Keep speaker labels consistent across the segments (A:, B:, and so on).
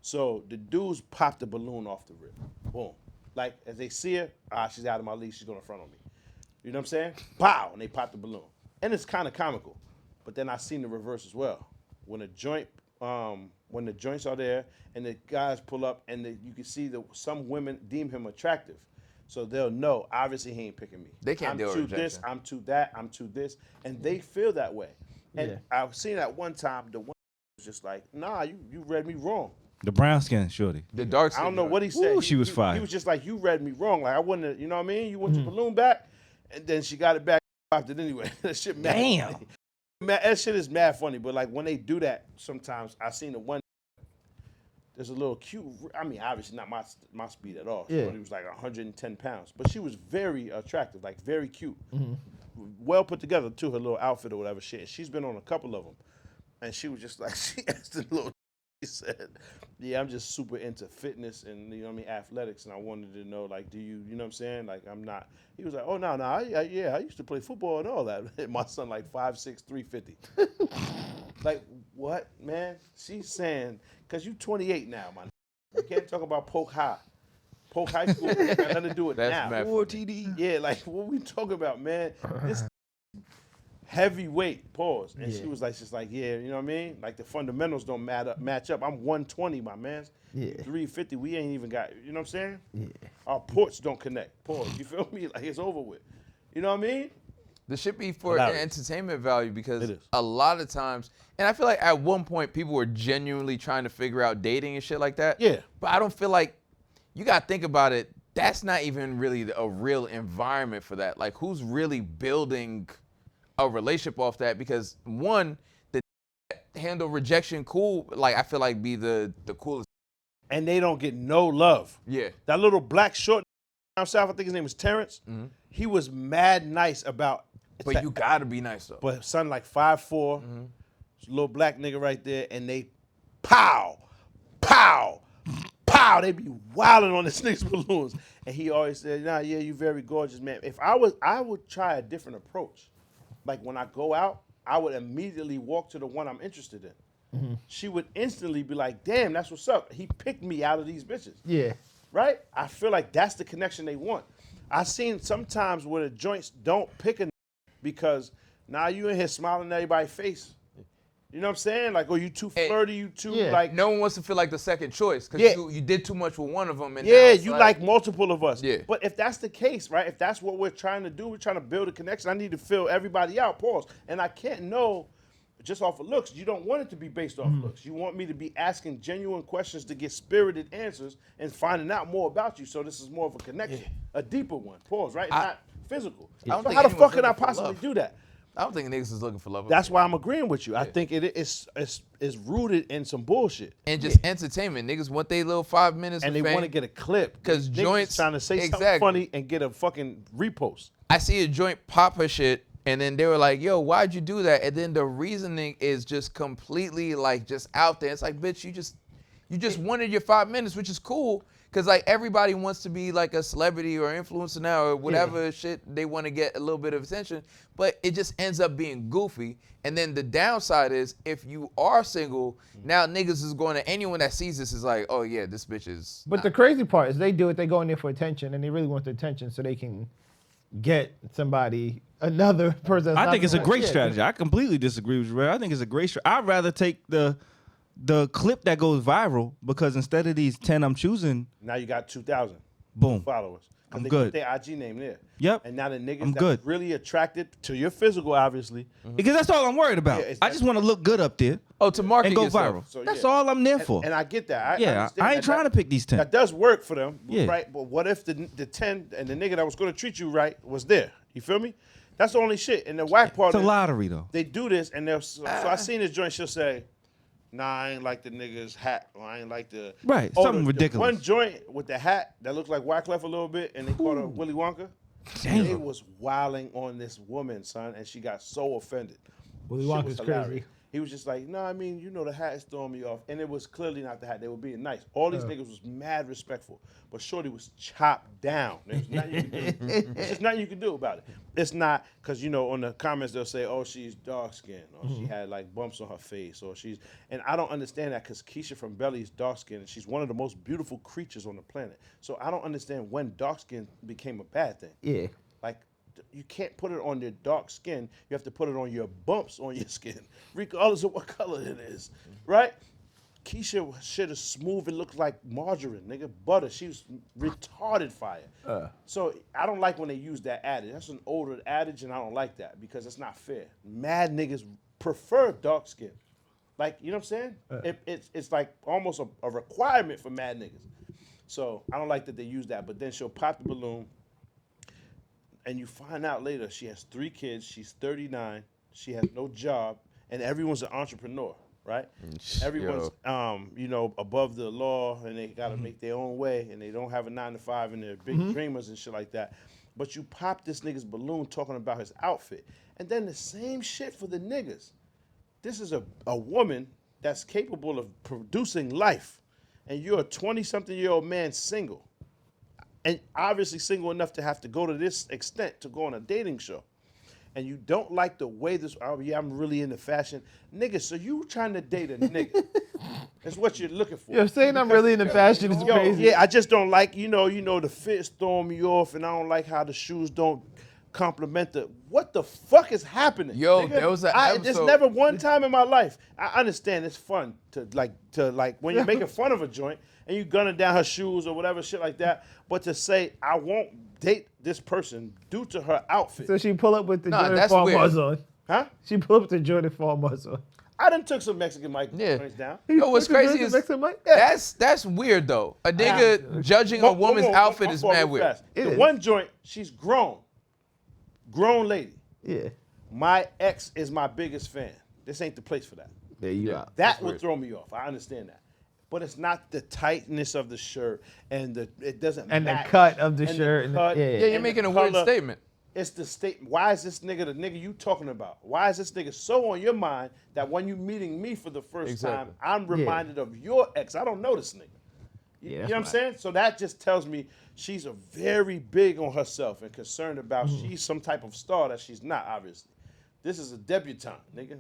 A: So the dudes popped the balloon off the rip. Boom. Like, as they see her, she's out of my league. She's going to front on me. You know what I'm saying? Pow! And they pop the balloon. And it's kind of comical. But then I seen the reverse as well. When the joints are there and the guys pull up and you can see that some women deem him attractive. So they'll know, obviously he ain't picking me.
B: They can't deal with rejection.
A: I'm too this, I'm too that, I'm too this. And they feel that way. And I've seen that one time, the one was just like, nah, you read me wrong.
C: The brown skin shorty.
B: The dark skin.
A: I don't know what he said.
C: She was fine.
A: He was just like, you read me wrong. Like, I wouldn't have, you know what I mean? You want your balloon back? And then she got it back, popped it anyway. That shit mad.
C: Damn.
A: Funny. That shit is mad funny. But like when they do that, sometimes I seen the one. There's a little cute. I mean, obviously not my speed at all.
D: Yeah.
A: He was like 110 pounds, but she was very attractive, like very cute, well put together too. Her little outfit or whatever shit. She's been on a couple of them, and she was just like she asked the little. She said, "Yeah, I'm just super into fitness and you know what I mean, athletics, and I wanted to know like, do you know what I'm saying? Like, I'm not." He was like, "Oh no, I used to play football and all that." My son like 5'6", 350. Like what, man? She's saying, cause you 28 now, man. You can't talk about Polk High. Polk High School got nothing to do with now.
B: That's
C: TD.
A: Yeah, like what we talking about, man? This heavyweight, pause. And she was like, just like, yeah, you know what I mean? Like the fundamentals don't match up. I'm 120, my man.
D: Yeah.
A: 350, we ain't even got, you know what I'm saying?
D: Yeah.
A: Our ports don't connect. Pause. You feel me? Like it's over with. You know what I mean?
B: The shit be for
A: Hilarious.
B: entertainment value
A: It
B: because
A: is.
B: a lot of times, and I feel like at one point people were genuinely trying to figure out dating and shit like that.
A: Yeah.
B: But I don't feel like, you gotta think about it, that's not even really a real environment for that. Like who's really building a relationship off that? Because one, the handle rejection cool, like I feel like be the coolest.
A: And they don't get no love.
B: Yeah.
A: That little black short down south, I think his name was Terrence. He was mad nice about.
B: But you gotta be nice though.
A: But son like 5'4", little black nigga right there, and they pow, pow, pow. They be wilding on this nigga's balloons. And he always said, nah, yeah, you very gorgeous, man. If I would try a different approach. Like when I go out, I would immediately walk to the one I'm interested in. She would instantly be like, damn, that's what's up. He picked me out of these bitches.
D: Yeah.
A: Right? I feel like that's the connection they want. I've seen sometimes where the joints don't pick a because now you in here smiling in everybody's face. You know what I'm saying? Like, oh, you too flirty, you too like.
B: No one wants to feel like the second choice because you did too much with one of them. And
A: yeah, you like multiple of us.
B: Yeah.
A: But if that's the case, right? If that's what we're trying to do, we're trying to build a connection. I need to fill everybody out. Pause. And I can't know just off of looks. You don't want it to be based off looks. You want me to be asking genuine questions to get spirited answers and finding out more about you. So this is more of a connection, a deeper one. Pause. Right? Not physical.
B: I don't
A: So
B: think
A: how the
B: anyone's
A: fuck can I
B: looking for
A: possibly
B: love.
A: do that?
B: I don't think niggas is looking for love.
A: That's why I'm agreeing with you. I think it's rooted in some bullshit.
B: And just entertainment. Niggas want their little 5 minutes
A: And
B: of
A: they
B: fame.
A: want to get a clip.
B: Because
A: Niggas
B: joints
A: trying to say something funny and get a fucking repost.
B: I see a joint pop her shit, and then they were like, yo, why'd you do that? And then the reasoning is just completely like just out there. It's like, bitch, you just wanted your 5 minutes, which is cool. Cause like everybody wants to be like a celebrity or influencer now or whatever shit they want to get a little bit of attention, but it just ends up being goofy. And then the downside is if you are single, now niggas is going to anyone that sees this is like, oh yeah, this bitch is.
D: But the crazy part is they do it, they go in there for attention and they really want the attention so they can get somebody, another person.
C: I think it's a great strategy. I completely disagree with you, Ray. I think it's a great strategy. I'd rather take the clip that goes viral because instead of these 10 I'm choosing,
A: now you got 2,000
C: boom,
A: followers.
C: I'm
A: they
C: good.
A: Put their IG name there.
C: Yep.
A: And now the niggas
C: I'm
A: that's
C: good.
A: really attracted to your physical, obviously.
C: Because that's all I'm worried about.
A: Yeah,
C: I just want to look good up there
B: Oh, to market
C: and go
B: yourself.
C: viral.
A: So,
C: That's
A: yeah.
C: all I'm there for.
A: And I get that. I
C: yeah,
A: understand
C: I ain't
A: that.
C: trying to pick these 10.
A: That does work for them,
C: Yeah.
A: right? But what if the 10 and the nigga that was going to treat you right was there? You feel me? That's the only shit. And the whack part
C: It's a
A: is
C: lottery though.
A: they do this, and they'll. So I seen this joint. She'll say, "Nah, I ain't like the nigga's hat. Or I ain't like the
C: Right,
A: Oh,
C: something
A: the
C: ridiculous.
A: One joint with the hat that looked like Wyclef a little bit, and they called her Willy Wonka.
C: Damn.
A: They was wilding on this woman, son, and she got so offended.
D: Willy
A: Shit
D: Wonka's
A: was hilarious.
D: crazy.
A: He was just like, no, I mean, you know, the hat is throwing me off. And it was clearly not the hat. They were being nice. All these niggas was mad respectful. But Shorty was chopped down. There's nothing you can do. There's just nothing you can do about it. It's not, because, you know, on the comments they'll say, oh, she's dark-skinned, or she had, like, bumps on her face, or she's, and I don't understand that because Keisha from Belly is dark-skinned, and she's one of the most beautiful creatures on the planet. So I don't understand when dark-skin became a bad thing.
D: Yeah.
A: Like, you can't put it on your dark skin. You have to put it on your bumps on your skin, regardless of what color it is, right? Keisha shit is smooth. It looked like margarine, nigga, butter. She was retarded fire. So I don't like when they use that adage. That's an older adage, and I don't like that because it's not fair. Mad niggas prefer dark skin. Like, you know what I'm saying? It's like almost a requirement for mad niggas. So I don't like that they use that. But then she'll pop the balloon. And you find out later she has 3 kids, she's 39, she has no job, and everyone's an entrepreneur, right? Everyone's, you know, above the law, and they got to make their own way, and they don't have a 9-to-5, and they're big dreamers and shit like that. But you pop this nigga's balloon talking about his outfit. And then the same shit for the niggas. This is a woman that's capable of producing life, and you're a 20-something-year-old man single. And obviously single enough to have to go to this extent to go on a dating show. And you don't like the way this, oh yeah, I'm really into fashion. Nigga, so you trying to date a nigga. That's what you're looking for.
D: You're saying I'm really into fashion is crazy.
A: Yeah, I just don't like, you know, the fit's throwing me off, and I don't like how the shoes don't compliment the, what the fuck is happening?
B: Yo,
A: nigga?
B: there was an
A: There's
B: episode.
A: never one time in my life. I understand it's fun to like when you're making fun of a joint and you gunning down her shoes or whatever shit like that, but to say I won't date this person due to her outfit.
D: So she pull up with the Jordan
B: that's
D: Farmers
B: weird.
D: on.
A: Huh?
D: She pull up with the Jordan Farmers on.
A: I done took some Mexican Mike
B: Yeah.
A: joints down.
B: Yo, what's crazy is
D: Mexican Mike?
B: that's weird though. A nigga judging a woman's outfit is mad weird.
A: Fast.
D: It
A: The
D: is.
A: one joint, she's grown lady.
D: Yeah.
A: My ex is my biggest fan. This ain't the place for that.
D: There you are.
A: That would throw me off. I understand that. But it's not the tightness of the shirt and it doesn't
D: And
A: match.
D: the cut of the
A: And
D: shirt. And
A: cut,
D: yeah.
B: Yeah, you're
A: and
B: making
A: the
B: a weird
A: color.
B: statement.
A: It's the statement. Why is this nigga the nigga you talking about? Why is this nigga so on your mind that when you meeting me for the first time, I'm reminded of your ex? I don't know this nigga. You know what I'm saying? So that just tells me she's a very big on herself and concerned about she's some type of star that she's not, obviously. This is a debutante, nigga.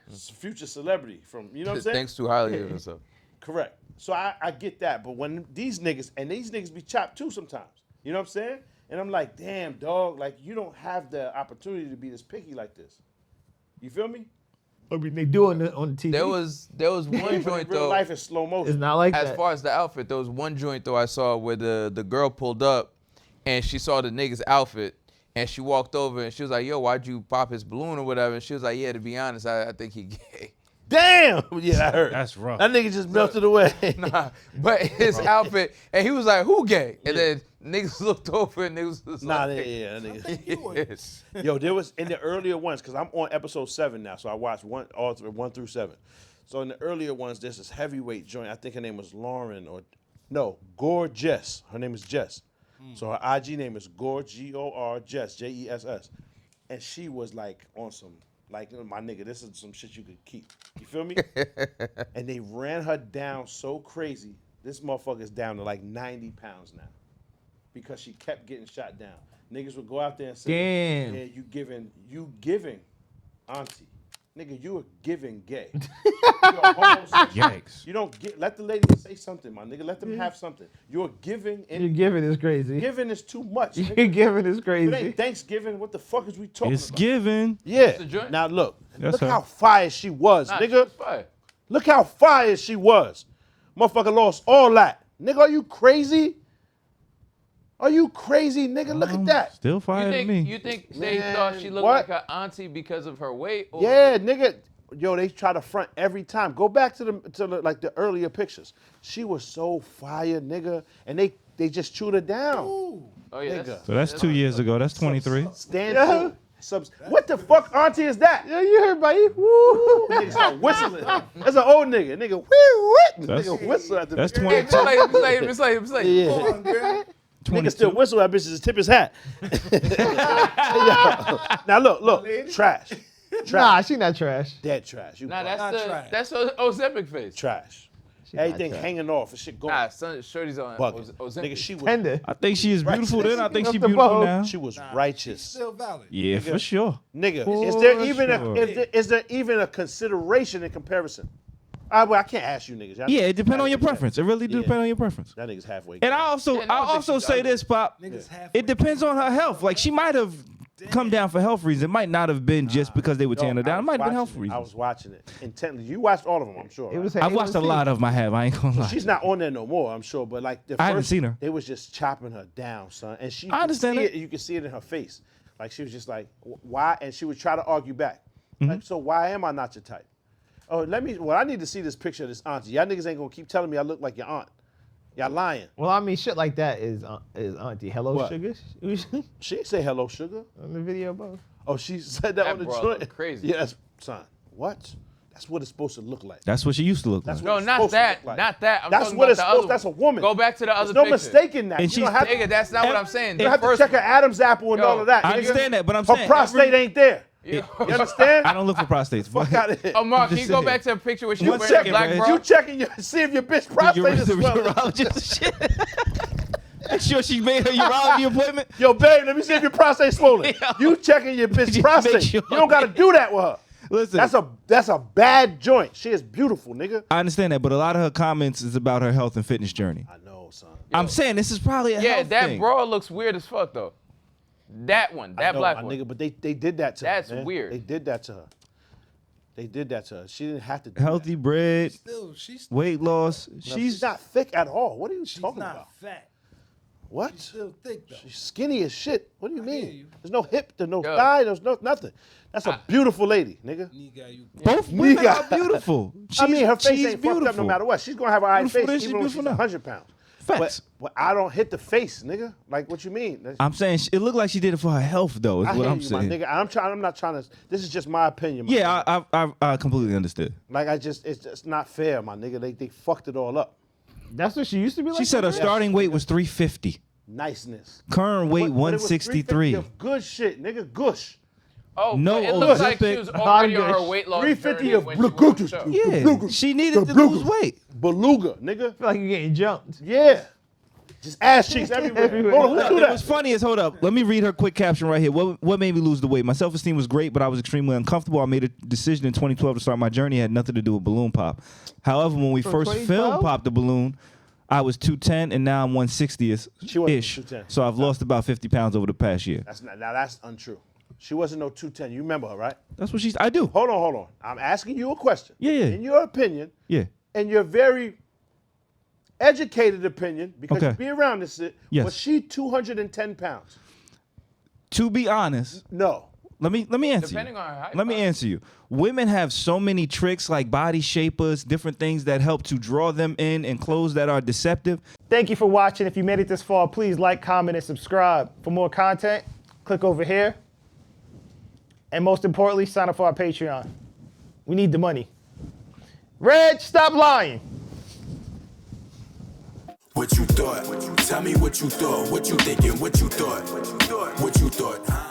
A: It's a future celebrity from, you know what I'm saying?
B: Thanks too highly of himself.
A: Correct. So I get that. But when these niggas be chopped too sometimes. You know what I'm saying? And I'm like, damn, dog, like you don't have the opportunity to be this picky like this. You feel me?
D: I mean, they do on the TV.
B: There was one
A: But in
B: joint
A: real
B: though.
A: life is slow motion.
D: It's not like
B: As
D: that.
B: far as the outfit, there was one joint though I saw where the girl pulled up and she saw the nigga's outfit and she walked over and she was like, yo, why'd you pop his balloon or whatever? And she was like, yeah, to be honest, I think he gay.
A: Damn! Yeah, I heard.
C: That's rough.
A: That nigga just melted away.
B: Nah, but his outfit, and he was like, who gay? And then niggas looked over and niggas was
A: Nah,
B: like,
A: that nigga.
B: yes.
A: Yo, there was in the earlier ones, because I'm on episode 7 now, so I watched all 1 through 7. So in the earlier ones, there's this heavyweight joint. I think her name was Lauren Jess. Her name is Jess. So her IG name is Gore, G-O-R, Jess, Jess. And she was like on some, like, my nigga, this is some shit you could keep. You feel me? And they ran her down so crazy. This motherfucker's down to like 90 pounds now because she kept getting shot down. Niggas would go out there and say,
D: Damn.
A: yeah, you giving auntie. Nigga, you are giving gay.
C: Yikes.
A: You don't let the ladies say something, my nigga. Let them have something. You're giving,
D: You're
A: and
D: giving is crazy.
A: giving is too much.
D: You're
A: Nigga.
D: giving is
A: It
D: crazy.
A: ain't Thanksgiving. What the fuck is we talking
C: It's
A: about?
C: given.
A: Yeah.
B: the joint?
A: Now look
C: That's her.
A: how fire she was,
B: Nah,
A: nigga.
B: she was fire.
A: Look how fire she was. Motherfucker lost all that. Nigga, are you crazy? Are you crazy, nigga? Look at that.
C: Still fire to me.
B: You think they
A: Man,
B: thought she looked
A: what?
B: like her auntie because of her weight? Or
A: Yeah, nigga. Yo, they try to front every time. Go back to the earlier pictures. She was so fire, nigga, and they just chewed her down.
B: Oh yeah.
A: Nigga.
C: So that's 2 years ago. That's 23.
A: Stand
D: Yeah.
A: What the fuck, auntie, is that?
D: Yeah, you heard, buddy. Woo.
A: Nigga start whistling. That's an old nigga. Nigga, woo,
C: That's-
A: nigga whistle at the
C: That's
A: beginning.
C: 20.
B: It's like.
A: Yeah.
B: Come on, girl.
A: Nigga still whistle that bitch just tip his hat. Yo, now look, trash.
D: Nah, she not trash.
A: Dead trash. You
B: Nah,
A: bugging.
B: that's Ozempic face.
A: Trash.
D: not
A: Everything
D: trash.
A: hanging off and shit going.
B: Nah, son, shorty's on
A: Bugging.
B: Ozempic.
A: Nigga, she was
D: Tender.
C: I think she is beautiful then. I think
D: Off
C: she
D: the
C: beautiful
D: boat.
C: now.
A: she was righteous.
E: Still valid.
C: Yeah, for sure.
A: Nigga,
C: For
A: is there even
C: sure.
A: is there even a consideration in comparison? Well, I can't ask you niggas. Y'all
C: Yeah, it depends on your
A: niggas-
C: preference. It really do
A: Yeah.
C: depend on your preference.
A: That nigga's halfway.
C: And I
B: Yeah,
C: also
B: no, I think she's
C: say
B: ugly.
C: this, Pop.
E: Niggas halfway.
C: It depends on her health. Like she might have come down for health reasons. It might not have been just because they were tearing her down. It might have been health
A: I
C: reasons.
A: was watching it intently. You watched all of them, I'm sure.
D: It was.
C: I've watched a lot of them. I have. I ain't gonna lie.
A: She's not on there no more, I'm sure. But like the
C: I haven't
A: first,
C: seen her.
A: They was just chopping her down, son. And she,
C: I understand
A: could see
C: it.
A: it. You could see it in her face. Like she was just like, why? And she would try to argue back.
C: Mm-hmm.
A: Like, so why am I not your type? Oh, I need to see this picture of this auntie. Y'all niggas ain't gonna keep telling me I look like your aunt. Y'all lying.
D: Well, I mean, shit like that is Auntie Hello
A: What?
D: Sugar
A: She didn't say hello, sugar.
D: on the video, bro.
A: Oh, she said that
B: That
A: on the
B: bro
A: joint.
B: look crazy.
A: Yeah, that's son. What? That's what it's supposed to look like.
C: That's what she used to look
A: That's
C: like.
A: what
B: No,
A: it's
B: not
A: supposed to
B: that.
A: look like.
B: Not that. I'm
A: That's
B: talking
A: what
B: about
A: it's
B: the
A: supposed.
B: other
A: That's a
B: one.
A: woman.
B: Go back to the other
A: There's no
B: picture.
A: mistaking that.
C: And
A: You
C: she's-
A: don't have to,
B: Nigga, that's not what I'm saying.
A: you
B: The
A: don't have to
B: first
A: check her Adam's apple and
B: Yo,
A: all of that.
C: I
A: nigga.
C: understand that, but I'm
A: Her
C: saying
A: prostate ain't there.
B: Yeah.
A: You understand?
C: I don't look for prostates.
A: Fuck out of here.
B: Oh, Mark, can
C: Just
B: you go
C: sit
B: back to a picture with you
C: One
B: wearing a
C: second,
B: black
C: man.
B: bra?
A: You checking your see if your bitch prostate is swelling.
C: urologist shit. Make sure she made her urology appointment.
A: Yo, babe, let me see if your prostate swollen. You checking your bitch
C: Just
A: prostate.
C: make sure.
A: You don't gotta do that with her.
C: Listen,
A: That's a bad joint. She is beautiful, nigga.
C: I understand that, but a lot of her comments is about her health and fitness journey.
A: I know, son.
C: I'm saying this is probably a
B: Yeah,
C: health
B: that
C: thing.
B: bra looks weird as fuck though. That one,
A: I
B: that
A: know,
B: black
A: my
B: one.
A: nigga, but they did that to
B: That's
A: her. man.
B: weird.
A: They did that to her. They did that to her. She didn't have to do
C: Healthy
A: that.
C: bread,
E: Still, she's
C: weight loss.
A: No,
C: She's
A: not thick at all. What are you talking
E: not
A: about?
E: fat.
A: What?
E: She's still thick though.
A: She's skinny as shit. What do you
E: hear
A: mean?
E: you.
A: There's no hip, there's no
B: Yo.
A: thigh, there's no nothing. That's a beautiful lady, nigga.
E: Nigga, you
C: both women
A: Nigga.
C: are beautiful.
A: I mean, her face
C: she's
A: ain't fucked up no matter what. She's gonna have an eye
C: Beautiful
A: face
C: then, she's
A: even when she's
C: beautiful now.
A: 100 pounds.
C: Facts.
A: But I don't hit the face, nigga. Like, what you mean?
C: I'm saying it looked like she did it for her health, though. Is
A: I
C: what
A: hear
C: I'm
A: you,
C: saying.
A: my nigga. I'm not trying to. This is just my opinion. My
C: Yeah,
A: nigga.
C: I completely understood.
A: Like it's just not fair, my nigga. They fucked it all up.
D: That's what she used to be like.
C: She said her starting weight was 350.
A: Niceness.
C: Current weight
A: But it was
C: 163.
A: 350 of good shit, nigga. Gush.
B: Oh,
C: No,
B: but it looks like she
C: Ozempic-
B: was already on her
D: Bondage.
B: weight loss
A: 350
B: journey
A: of
B: when she went on the show.
C: Yeah, she needed to lose weight.
A: Beluga, nigga.
D: I feel like you're getting jumped.
A: Yeah. Just ass cheeks everywhere.
D: Everywhere.
A: Hold on, who do
C: It
A: that?
C: was funny as hold up. Let me read her quick caption right here. What made me lose the weight? My self-esteem was great, but I was extremely uncomfortable. I made a decision in 2012 to start my journey. It had nothing to do with balloon pop. However, when we
D: From
C: first
D: 2012?
C: filmed Pop the Balloon, I was 210 and now I'm 160ish.
A: She wasn't 210.
C: So I've lost about 50 pounds over the past year.
A: That's untrue. She wasn't no 210. You remember her, right?
C: That's what I do.
A: Hold on. I'm asking you a question.
C: Yeah.
A: In your opinion,
C: Yeah.
A: and your very educated opinion, because
C: Okay.
A: you be around this shit,
C: Yes.
A: was she 210 pounds?
C: To be honest,
A: No.
C: let me answer
B: Depending
C: you.
B: on her height,
C: Let me
B: probably.
C: answer you. Women have so many tricks like body shapers, different things that help to draw them in and clothes that are deceptive.
D: Thank you for watching. If you made it this far, please like, comment, and subscribe. For more content, click over here. And most importantly, sign up for our Patreon. We need the money. Reg, stop lying.
F: What you thought? Tell me what you thought. What you thinking? What you thought? What you thought? Huh?